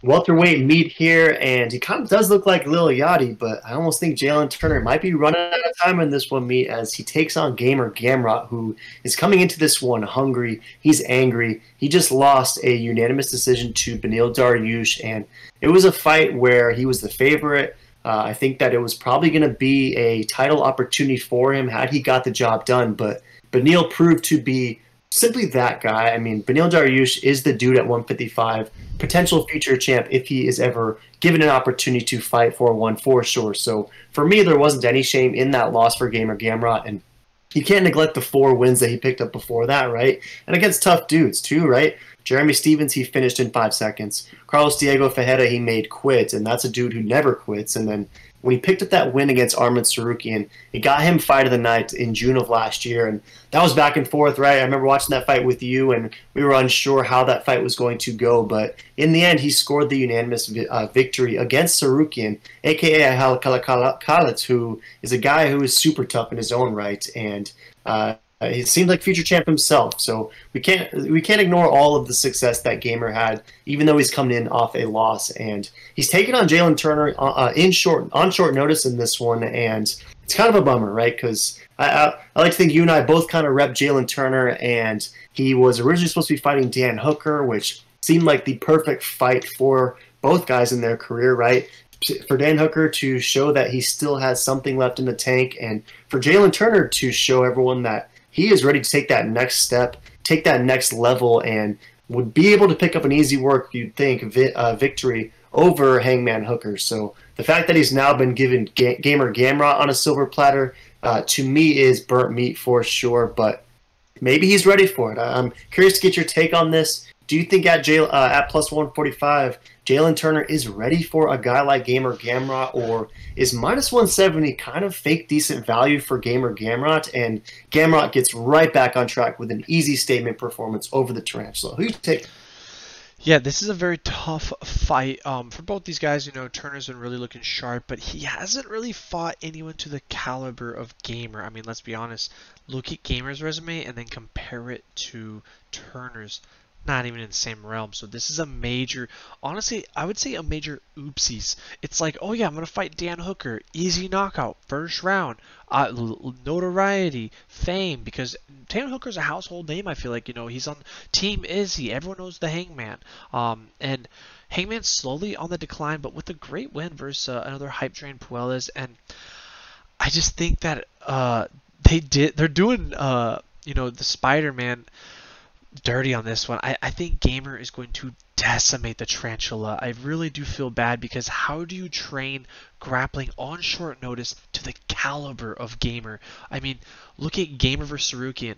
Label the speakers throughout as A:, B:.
A: welterweight meet here, and he kind of does look like Lil Yachty, but I almost think Jalin Turner might be running out of time in this one meet as he takes on Gamer Gamrot, who is coming into this one hungry. He's angry. He just lost a unanimous decision to Beneil Dariush, and it was a fight where he was the favorite. I think that it was probably going to be a title opportunity for him had he got the job done, but Beneil proved to be simply that guy. I mean, Beneil Dariush is the dude at 155, potential future champ if he is ever given an opportunity to fight for one for sure. So for me, there wasn't any shame in that loss for Gamer Gamrot, and you can't neglect the 4 wins that he picked up before that, right? And against tough dudes too, right? Jeremy Stevens, he finished in 5 seconds. Carlos Diego Fajeda, he made quit, and that's a dude who never quits. And then when he picked up that win against Arman Sarukian, it got him fight of the night in June of last year. And that was back and forth, right? I remember watching that fight with you, and we were unsure how that fight was going to go. But in the end, he scored the unanimous victory against Sarukian, a.k.a. Khalid, who is a guy who is super tough in his own right. And he seems like future champ himself, so we can't ignore all of the success that Gamer had, even though he's coming in off a loss, and he's taken on Jalin Turner on short notice in this one, and it's kind of a bummer, right? Because I like to think you and I both kind of rep Jalin Turner, and he was originally supposed to be fighting Dan Hooker, which seemed like the perfect fight for both guys in their career, right? For Dan Hooker to show that he still has something left in the tank, and for Jalin Turner to show everyone that he is ready to take that next step, take that next level, and would be able to pick up an easy work, you'd think, victory over Hangman Hooker. So the fact that he's now been given Gamer Gamrot on a silver platter, to me, is burnt meat for sure, but maybe he's ready for it. I'm curious to get your take on this. Do you think at plus 145, Jalin Turner is ready for a guy like Gamer Gamrot, or is minus 170 kind of fake decent value for Gamer Gamrot, and Gamrot gets right back on track with an easy statement performance over the Tarantula? Who you take?
B: Yeah, this is a very tough fight for both these guys. You know, Turner's been really looking sharp, but he hasn't really fought anyone to the caliber of Gamer. I mean, let's be honest. Look at Gamer's resume and then compare it to Turner's. Not even in the same realm. So this is a major, honestly, I would say a major oopsies. It's like, oh yeah, I'm going to fight Dan Hooker. Easy knockout. First round. Notoriety. Fame. Because Dan Hooker's a household name, I feel like. You know, he's on Team Izzy. Everyone knows the Hangman. And Hangman's slowly on the decline, but with a great win versus another hype train Puelles. And I just think that they're doing, you know, the Spider-Man dirty on this one. I think Gamer is going to decimate the Tarantula. I really do feel bad because how do you train grappling on short notice to the caliber of Gamer? I mean, look at Gamer versus Sarukian.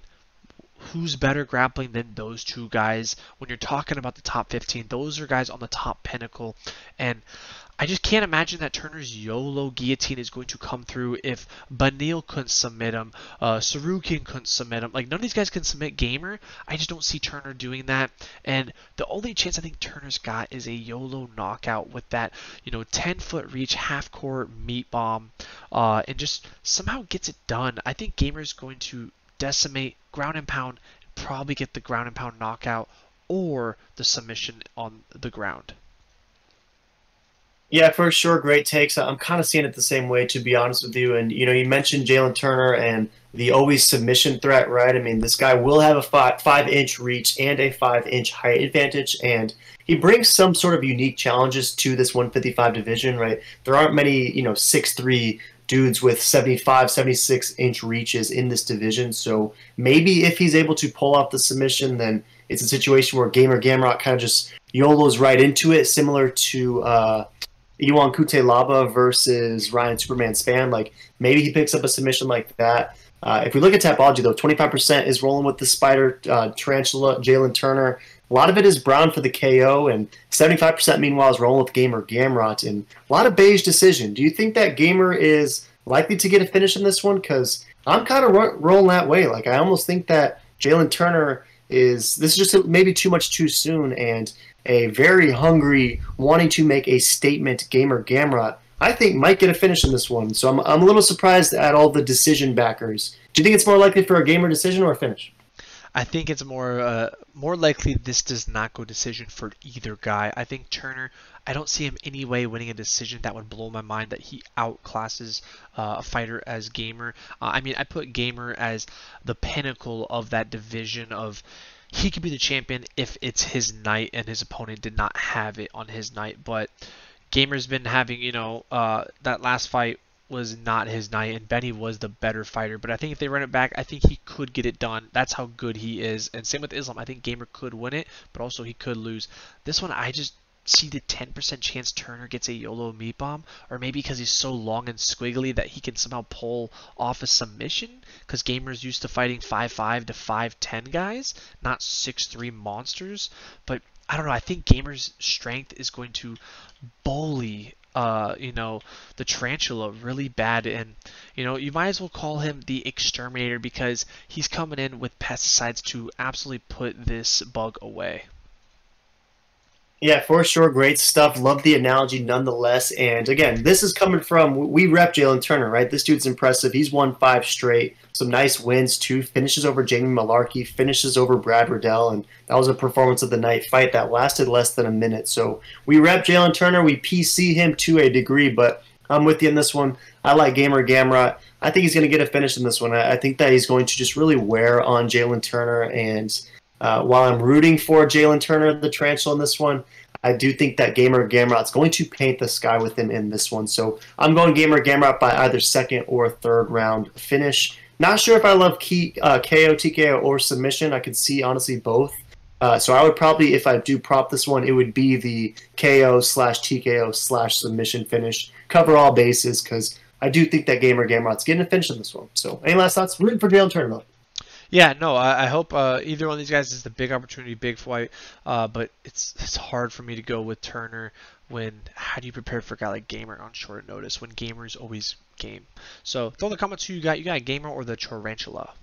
B: Who's better grappling than those two guys? When you're talking about the top 15, those are guys on the top pinnacle, and I just can't imagine that Turner's YOLO guillotine is going to come through if Beneil couldn't submit him, Sarukian couldn't submit him. Like, none of these guys can submit Gamer. I just don't see Turner doing that. And the only chance I think Turner's got is a YOLO knockout with that, you know, 10-foot reach, half-court meat bomb, and just somehow gets it done. I think Gamer's going to decimate ground and pound, probably get the ground and pound knockout or the submission on the ground.
A: Yeah, for sure, great takes. I'm kind of seeing it the same way, to be honest with you. And, you know, you mentioned Jalin Turner and the always submission threat, right? I mean, this guy will have a 5-inch reach and a 5-inch height advantage, and he brings some sort of unique challenges to this 155 division, right? There aren't many, you know, 6'3" dudes with 75, 76-inch reaches in this division. So maybe if he's able to pull off the submission, then it's a situation where Gamer Gamrot kind of just YOLOs right into it, similar to Iwan Kutelaba versus Ryan Superman Span. Like, maybe he picks up a submission like that. If we look at Tapology, though, 25% is rolling with the Spider Tarantula, Jalin Turner. A lot of it is Brown for the KO, and 75% meanwhile is rolling with Gamer Gamrot. And a lot of beige decision. Do you think that Gamer is likely to get a finish in this one? Because I'm kind of rolling that way. Like, I almost think that Jalin Turner this is just maybe too much too soon, and a very hungry, wanting to make a statement Gamer Gamrot, I think, might get a finish in this one. So I'm a little surprised at all the decision backers. Do you think it's more likely for a Gamer decision or a finish?
B: I think it's more likely this does not go decision for either guy. I think Turner, I don't see him any way winning a decision that would blow my mind that he outclasses a fighter as Gamer. I mean, I put Gamer as the pinnacle of that division of he could be the champion if it's his night and his opponent did not have it on his night. But Gamer's been having, that last fight was not his night, and Benny was the better fighter. But I think if they run it back, I think he could get it done. That's how good he is. And same with Islam. I think Gamer could win it, but also he could lose. This one, I just see the 10% chance Turner gets a YOLO meat bomb, or maybe because he's so long and squiggly that he can somehow pull off a submission, because Gamer's used to fighting 5'5" to 5'10" guys, not 6'3" monsters. But I don't know, I think Gamer's strength is going to bully the Tarantula really bad, and you might as well call him the exterminator because he's coming in with pesticides to absolutely put this bug away.
A: Yeah, for sure. Great stuff. Love the analogy nonetheless. And again, this is coming from, we rep Jalin Turner, right? This dude's impressive. He's won 5 straight. Some nice wins, too. Finishes over Jamie Malarkey, finishes over Brad Riddell. And that was a performance of the night fight that lasted less than a minute. So we rep Jalin Turner. We PC him to a degree, but I'm with you in this one. I like Gamer Gamrot. I think he's going to get a finish in this one. I think that he's going to just really wear on Jalin Turner. And while I'm rooting for Jalin Turner, the Tarantula, in this one, I do think that Gamer Gamrot's going to paint the sky with him in this one. So I'm going Gamer Gamrot by either second or third round finish. Not sure if I love KO, TKO, or submission. I could see, honestly, both. So I would probably, if I do prop this one, it would be the KO/TKO/submission finish. Cover all bases, because I do think that Gamer Gamrot's getting a finish in this one. So any last thoughts? Rooting for Jalin Turner, though.
B: Yeah, no, I hope either one of these guys is the big opportunity, big fight, but it's hard for me to go with Turner when, how do you prepare for a guy like Gamer on short notice when Gamer's always game? So throw in the comments who you got Gamer or the Tarantula.